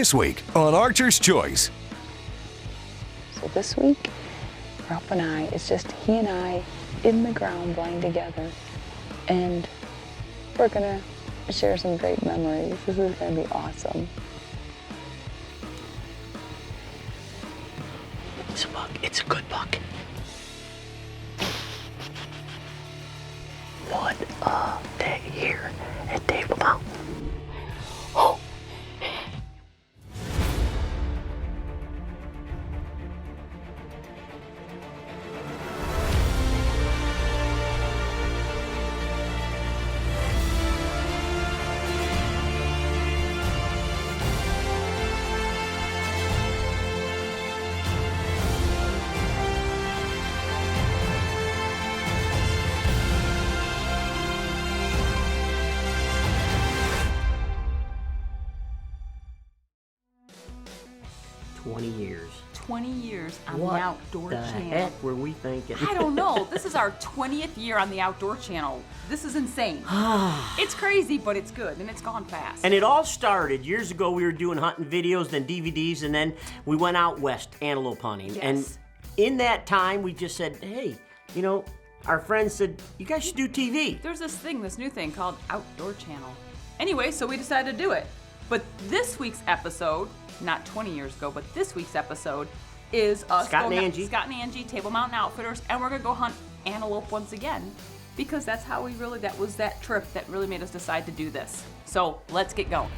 This week on Archer's Choice. So this week, Ralph and I, it's just he and I in the ground blind together. And we're gonna share some great memories. This is gonna be awesome. It's a buck. It's a good buck. What a day here at Table Mountain. Oh. Years. 20 years on What the Outdoor the Channel. heck were we thinking? I don't know. This is our 20th year on the Outdoor Channel. This is insane. It's crazy, but it's good, and it's gone fast. And it all started years ago. We were doing hunting videos, then DVDs, and then we went out west antelope hunting. Yes. And in that time, we just said, hey, you know, our friends said, you guys should do TV. There's this new thing called Outdoor Channel. Anyway, so we decided to do it. But this week's episode, not 20 years ago, but this week's episode is us Scott and Angie, Table Mountain Outfitters, and we're gonna go hunt antelope once again because that's how that was that trip that really made us decide to do this. So let's get going.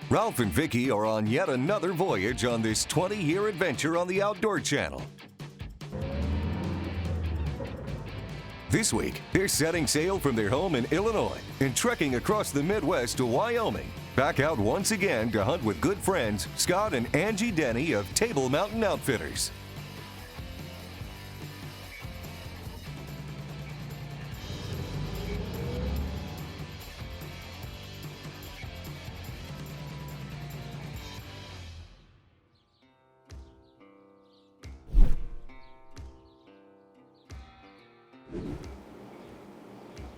Ralph and Vicky are on yet another voyage on this 20-year adventure on the Outdoor Channel. This week, they're setting sail from their home in Illinois and trekking across the Midwest to Wyoming. Back out once again to hunt with good friends Scott and Angie Denny of Table Mountain Outfitters.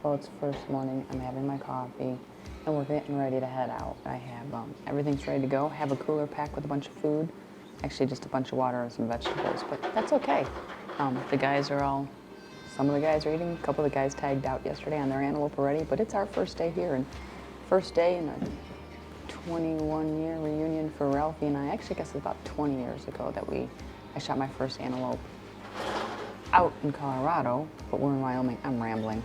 Well, it's first morning. I'm having my coffee, and we're getting ready to head out. I have everything's ready to go. Have a cooler packed with a bunch of food. Actually, just a bunch of water and some vegetables, but that's okay. The guys are some of the guys are eating. A couple of the guys tagged out yesterday on their antelope already, but it's our first day here, and first day in a 21-year reunion for Ralphie and I. Actually, I guess it's about 20 years ago that I shot my first antelope out in Colorado, but we're in Wyoming. I'm rambling.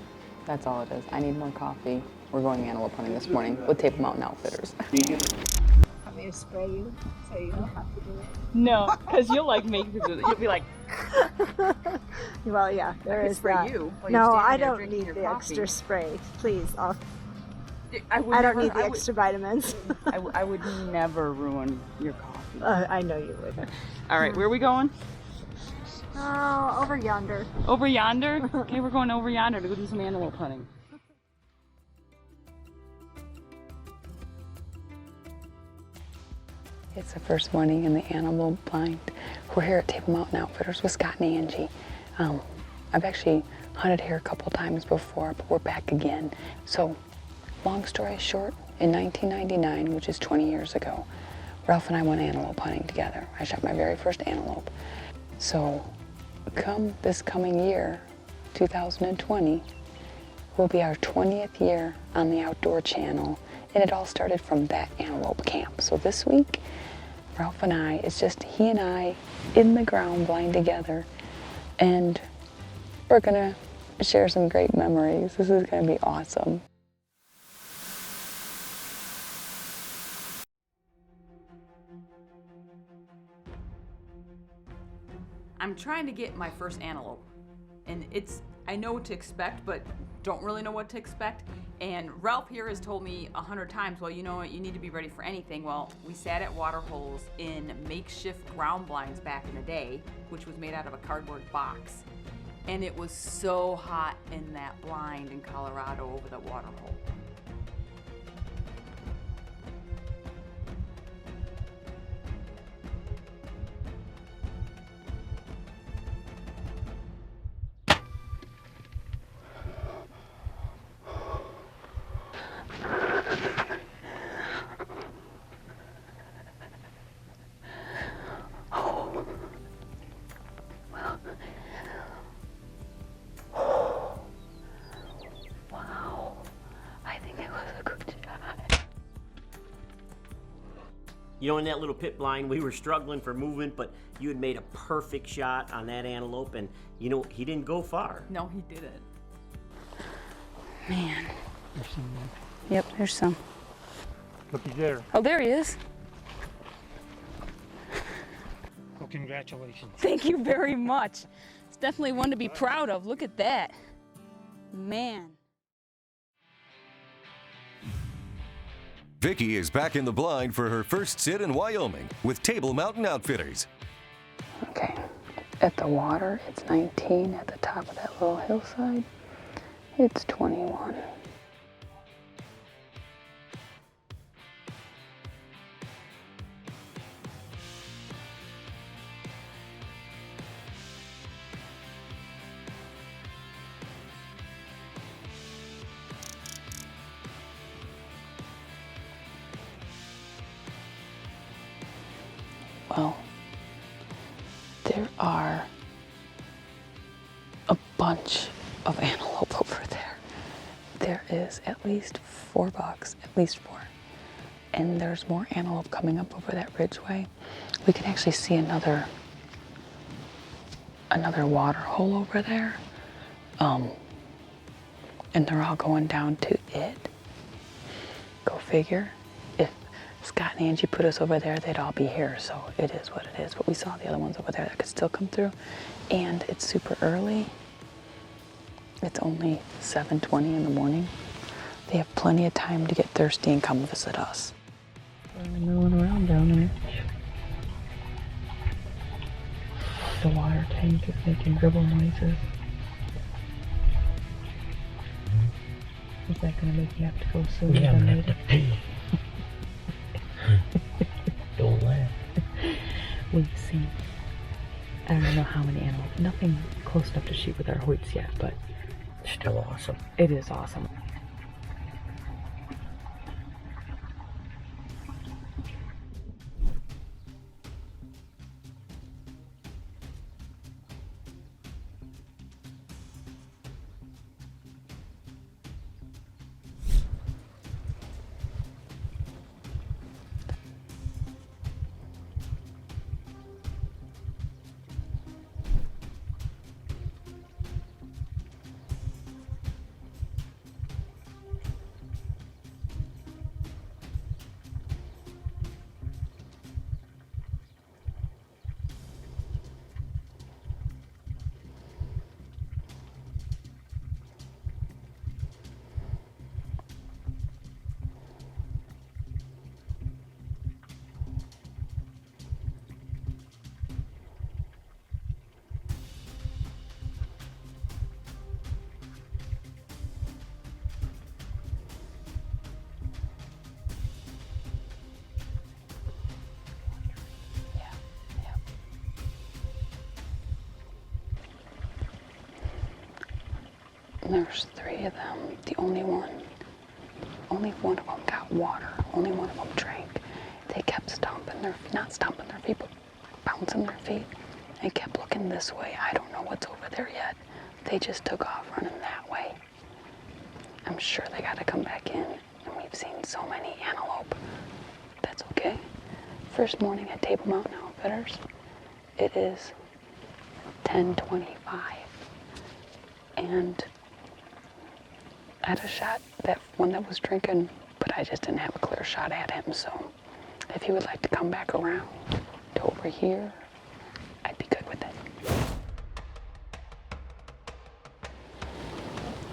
That's all it is. I need more coffee. We're going antelope hunting this morning with Table Mountain Outfitters. Want me to spray you so you don't have to do it? No, because you'll make me do it. You'll be like, Well, yeah, there is spray that. you while you're No, standing I there don't drinking need your the coffee. extra spray. Please, I don't need the extra vitamins. I would never ruin your coffee. I know you would. All right, where are we going? Oh, over yonder. Over yonder? Okay, we're going over yonder to go do some antelope hunting. It's the first morning in the antelope blind. We're here at Table Mountain Outfitters with Scott and Angie. I've actually hunted here a couple times before, but we're back again. So, long story short, in 1999, which is 20 years ago, Ralph and I went antelope hunting together. I shot my very first antelope. So, this coming year, 2020, will be our 20th year on the Outdoor Channel, and it all started from that antelope camp. So this week, Ralph and I, it's just he and I in the ground blind together, and we're gonna share some great memories. This is gonna be awesome. I'm trying to get my first antelope, and I know what to expect, but don't really know what to expect. And Ralph here has told me 100 times, well, you know what, you need to be ready for anything. Well, we sat at water holes in makeshift ground blinds back in the day, which was made out of a cardboard box. And it was so hot in that blind in Colorado over the water hole. You know, in that little pit blind, we were struggling for movement, but you had made a perfect shot on that antelope, and you know, he didn't go far. No, he didn't. Man. There's some there. Yep, there's some. Looky there. Oh, there he is. Well, congratulations. Thank you very much. It's definitely one to be proud of. Look at that. Man. Vicki is back in the blind for her first sit in Wyoming with Table Mountain Outfitters. Okay. At the water, it's 19. At the top of that little hillside, it's 21. Well, there are a bunch of antelope over there. There is at least 4 bucks, at least 4. And there's more antelope coming up over that ridgeway. We can actually see another water hole over there. And they're all going down to it. Go figure. If Scott and Angie put us over there, they'd all be here, so it is what it is. But we saw the other ones over there that could still come through. And it's super early. It's only 7:20 in the morning. They have plenty of time to get thirsty and come visit us. They're milling around down there. The water tank is making dribble noises. Is that going to make you have to go sooner than later? Don't laugh. We've seen, I don't know how many animals, nothing close enough to shoot with our Hoyts yet, but Still awesome. it is awesome. There's 3 of them. The only one of them got water. Only one of them drank. They kept not stomping their feet, but bouncing their feet. They kept looking this way. I don't know what's over there yet. They just took off running that way. I'm sure they got to come back in. And we've seen so many antelope. That's okay. First morning at Table Mountain Outfitters. It is 10:25. And I had a shot, that one that was drinking, but I just didn't have a clear shot at him. So if he would like to come back around to over here, I'd be good with it.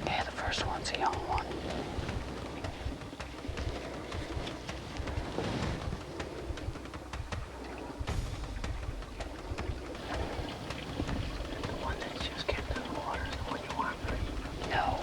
Okay, the first one's a young one. The one that's just kept in the water is the one you want, right? No.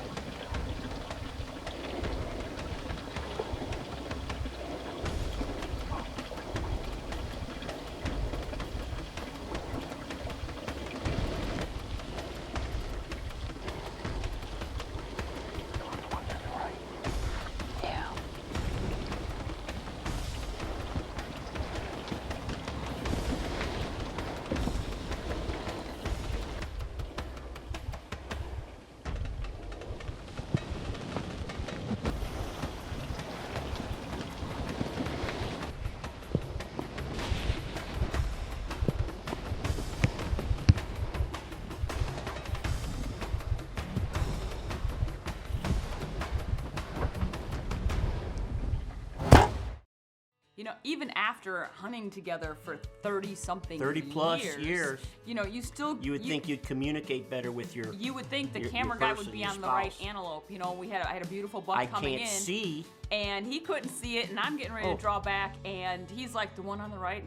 You know, even after hunting together for 30-something 30 plus years. You know, you still... You would think you'd communicate better with your... You would think the your camera guy person, would be your on the right spouse. antelope. You know, I had a beautiful buck I coming in. can't see. And he couldn't see it, and I'm getting ready to draw back, and he's like, the one on the right?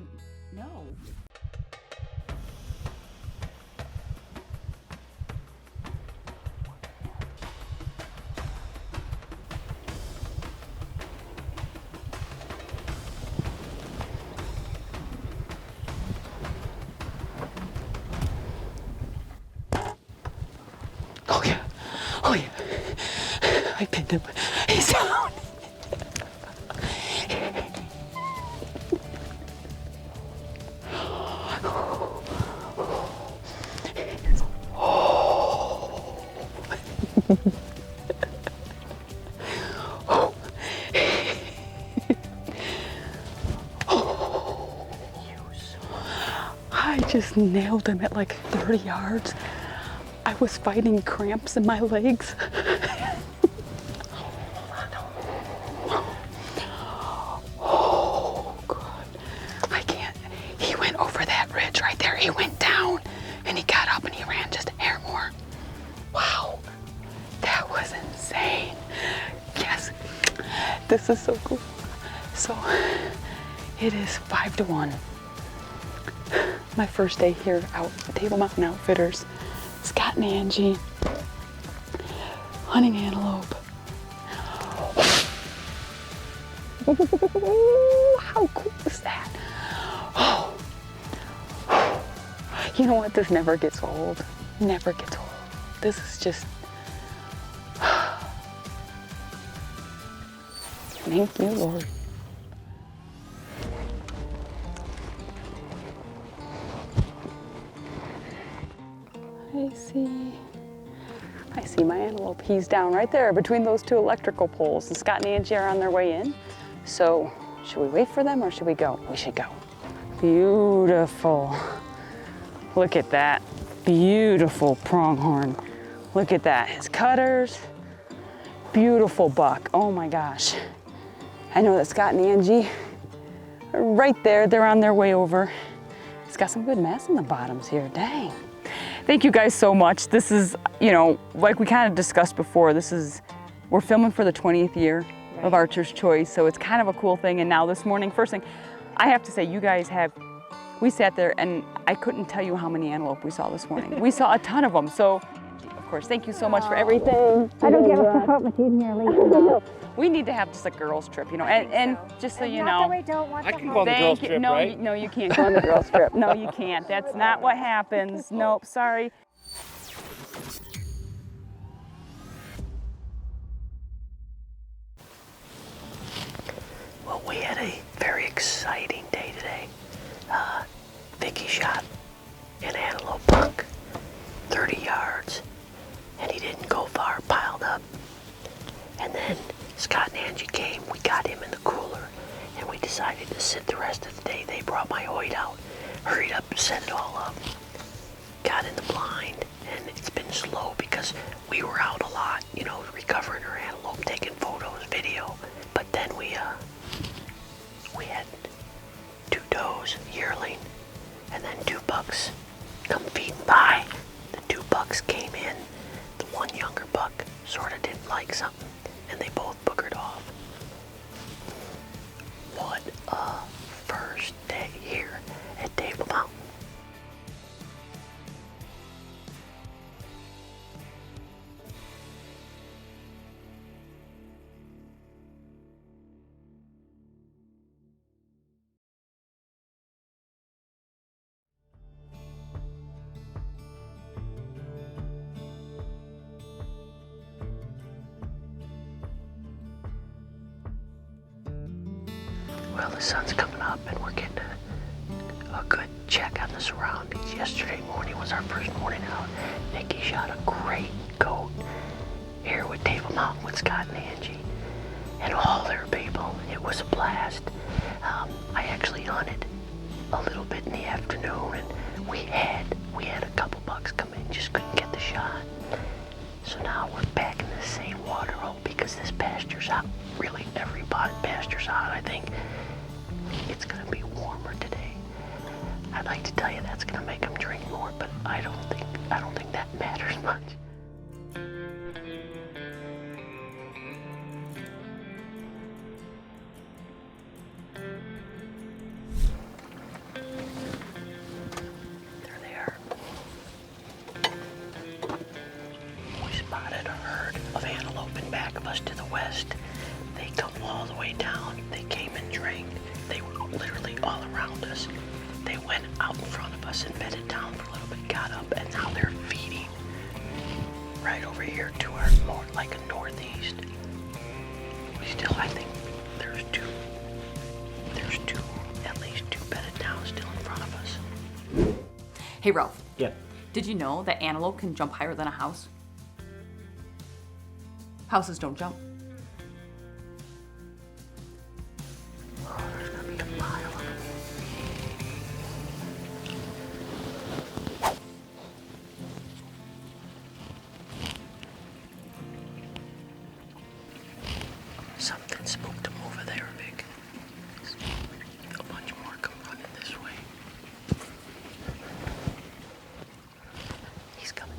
No. Oh yeah, oh yeah. I pinned him. He's down. I just nailed him at like 30 yards. I was fighting cramps in my legs. Oh, God. I can't. He went over that ridge right there. He went down and he got up and he ran just a hair more. Wow. That was insane. Yes. This is so cool. So it is 5-1. My first day here out at Table Mountain Outfitters. Scott and Angie hunting antelope. How cool is that? Oh. You know what? This never gets old. Never gets old. This is just... Thank you, Lord. I see my antelope. He's down right there between those two electrical poles. And Scott and Angie are on their way in. So should we wait for them or should we go? We should go. Beautiful. Look at that. Beautiful pronghorn. Look at that. His cutters. Beautiful buck. Oh my gosh. I know that Scott and Angie are right there. They're on their way over. It's got some good mass in the bottoms here. Dang. Thank you guys so much. This is, you know, like we kind of discussed before, we're filming for the 20th year of Archer's Choice, so it's kind of a cool thing. And now this morning, first thing, I have to say, you guys we sat there and I couldn't tell you how many antelope we saw this morning. We saw a ton of them. So, of course, thank you so much for everything. I don't get a foot machine here, Lisa. We need to have just a girls trip, you know, and just so you know. Not that we don't want I to can go on the girls trip, no, right? no, you can't go on the girls trip. No, you can't. That's not what happens. Nope, sorry. Well, we had a very exciting day today. Vicky shot an antelope buck, 30 yards, and he didn't go far, piled up. And then Scott and Angie came, we got him in the cooler, and we decided to sit the rest of the day. They brought my Hoyt out, hurried up, set it all up, got in the blind, and it's been slow because we were out a lot, you know, recovering our antelope, taking photos, video. But then we had 2 does, yearling, and then 2 bucks come feeding by. The 2 bucks came in. The one younger buck sort of didn't like something, and they both boogered off. What a first day here at Table Mountain. Well, the sun's coming up and we're getting a good check on the surroundings. Yesterday morning was our first morning out. Nikki shot a great goat here with Table Mountain with Scott and Angie and all their people. It was a blast. I actually hunted a little bit in the afternoon and we had a couple bucks come in, just couldn't get the shot. So now we're back in the same water hole because this pasture's out. Really, every pastures out, I think. It's gonna be warmer today. I'd like to tell you that's gonna make them drink more, but I don't think that matters much. There they are. We spotted a herd of antelope in back of us to the west. They come all the way down. They came and drank. They were literally all around us. They went out in front of us and bedded down for a little bit, got up, and now they're feeding right over here to our more like a northeast. We still, I think there's at least two bedded down still in front of us. Hey, Ralph. Yeah. Did you know that antelope can jump higher than a house? Houses don't jump. Oh, there's gonna be a pile of them. Something spooked them over there, Vic. A bunch more come running this way. He's coming.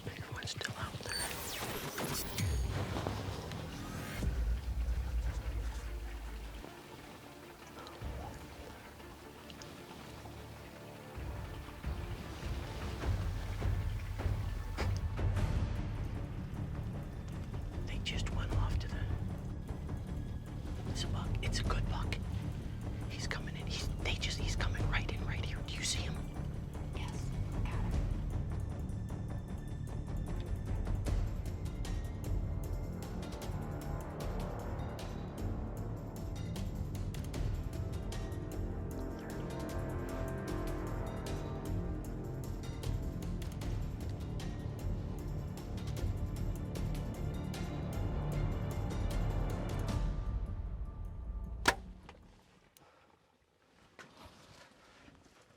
Bigger one's still out there. They just went off to the... It's a buck. It's a good buck. He's coming in. He's coming right in right here. Do you see him? Yes. Got him.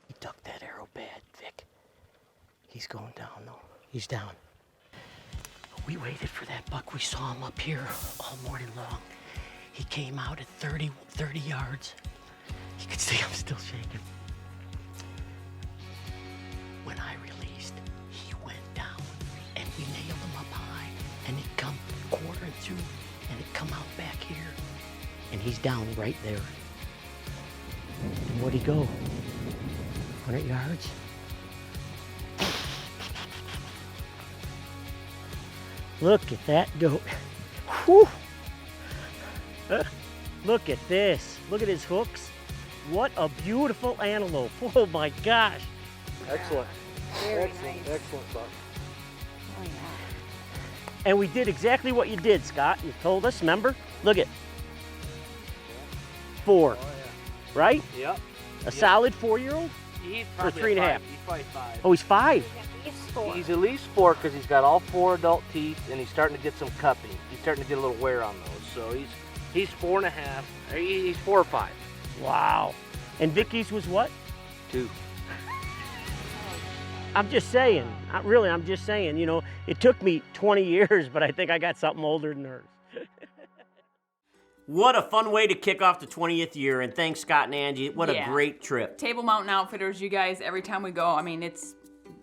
He ducked that arrow bad, Vic. He's going down, though. He's down. We waited for that buck. We saw him up here all morning long. He came out at 30 yards. You could see I'm still shaking. When I released, he went down, and we nailed him up high, and it come quartering through, and it come out back here, and he's down right there. And where'd he go? 100 yards? Look at that goat. Whew. Look at this. Look at his hooks. What a beautiful antelope. Oh my gosh. Excellent. Very Excellent. nice. Excellent, buck. Oh, yeah. And we did exactly what you did, Scott. You told us, remember? Look at 4, Oh, right? yeah. Yep. A solid 4-year-old? He's Or probably 3 and a half? He's probably 5. Oh, he's 5. He's 4. He's at least 4 because he's got all 4 adult teeth and he's starting to get some cupping. He's starting to get a little wear on those. So he's 4 and a half. He's 4 or 5. Wow. And Vicky's was what? 2. I'm just saying. I'm just saying. You know, it took me 20 years, but I think I got something older than hers. What a fun way to kick off the 20th year, and thanks Scott and Angie. What a Yeah. great trip. Table Mountain Outfitters, you guys, every time we go, I mean,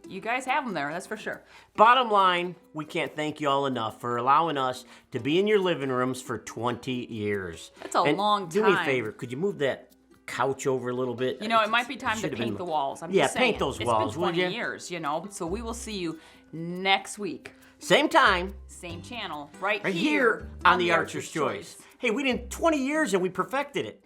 you guys have them there, that's for sure. Bottom line, we can't thank you all enough for allowing us to be in your living rooms for 20 years. That's a And long do me a time. favor, could you move that couch over a little bit? You know, it might be time to Should've paint been- the walls. I'm Yeah, just saying. paint those It's walls, been would 20 ya? years, you know. So we will see you next week. Same time, Same channel, right right here on The Archer's Choice. Hey, we did 20 years and we perfected it.